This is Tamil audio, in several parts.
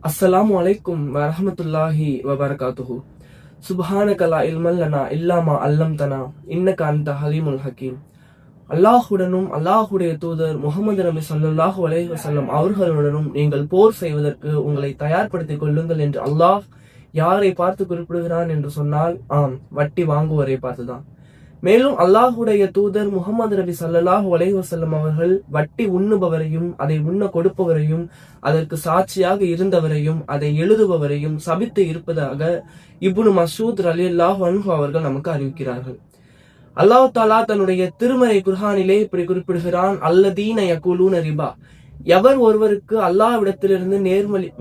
அஸ்ஸலாமு அலைக்கும் வரஹ்மத்துல்லாஹி வபரகாத்துஹு. சுப்ஹானக லா இல்ம லனா இல்லா மா அல்லம்தனா இன்னக அன்த ஹலீமுல் ஹக்கீம். அல்லாஹுடனும் அல்லாஹுடைய தூதர் முஹம்மது நபி ஸல்லல்லாஹு அலைஹி வஸல்லம் அவர்களுடனும் நீங்கள் போர் செய்வதற்கு உங்களை தயார்படுத்திக் கொள்ளுங்கள் என்று அல்லாஹ் யாரை பார்த்து குறிப்பிடுகிறான் என்று சொன்னால், ஆம், வட்டி வாங்குவரை பார்த்துதான். மேலும் அல்லாஹுடைய தூதர் முஹம்மது நபி ஸல்லல்லாஹு அலைஹி வஸல்லம் அவர்கள் வட்டி உண்ணுபவரையும் அதை உண்ண கொடுப்பவரையும் அதற்கு சாட்சியாக இருந்தவரையும் அதை எழுதுபவரையும் சபித்து இருப்பதாக இப்னு மஸ்ஊத் ரலியல்லாஹு அன்ஹு அவர்கள் நமக்கு அறிவிக்கிறார்கள். அல்லாஹ் தஆலா தன்னுடைய திருமறை குர்ஆனிலே இப்படி குறிப்பிடுகிறான், அல்லதீன யகூலூன ரிபா. எவர் ஒருவருக்கு அல்லாஹ்விடத்திலிருந்து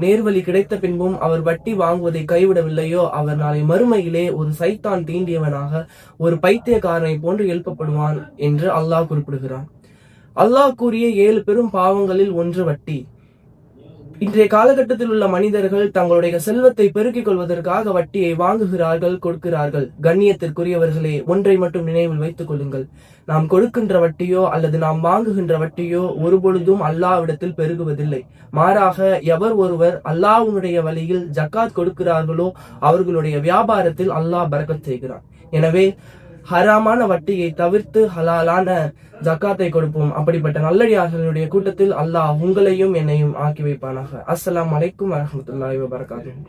நேர்வழி கிடைத்த பின்பும் அவர் வட்டி வாங்குவதை கைவிடவில்லையோ அவர் நாளை மறுமையிலே ஒரு சைத்தான் தீண்டியவனாக ஒரு பைத்தியக்காரனை போன்று எழுப்பப்படுவான் என்று அல்லாஹ் குறிப்பிடுகிறான். அல்லாஹ் கூறிய 7 பெரும் பாவங்களில் ஒன்று வட்டி. இன்றைய காலகட்டத்தில் உள்ள மனிதர்கள் தங்களுடைய செல்வத்தை பெருக்கிக் கொள்வதற்காக வட்டியை வாங்குகிறார்கள், கொடுக்கிறார்கள். கண்ணியத்திற்குரியவர்களே, ஒன்றை மட்டும் நினைவில் வைத்துக் கொள்ளுங்கள். நாம் கொடுக்கின்ற வட்டியோ அல்லது நாம் வாங்குகின்ற வட்டியோ ஒருபொழுதும் அல்லாஹ்விடத்தில் பெருகுவதில்லை. மாறாக எவர் ஒருவர் அல்லாஹ்வுடைய வழியில் ஜக்காத் கொடுக்கிறார்களோ அவர்களுடைய வியாபாரத்தில் அல்லாஹ் பரக்கத் செய்கிறான். எனவே ஹராமான வட்டியை தவிர்த்து ஹலாலான ஜக்காத்தை கொடுப்போம். அப்படிப்பட்ட நல்லடியார்களுடைய கூட்டத்தில் அல்லாஹ் உங்களையும் என்னையும் ஆக்கி வைப்பானாக. அஸ்ஸலாமு அலைக்கும் வரஹ்மத்துல்லாஹி வபரகாத்துஹு.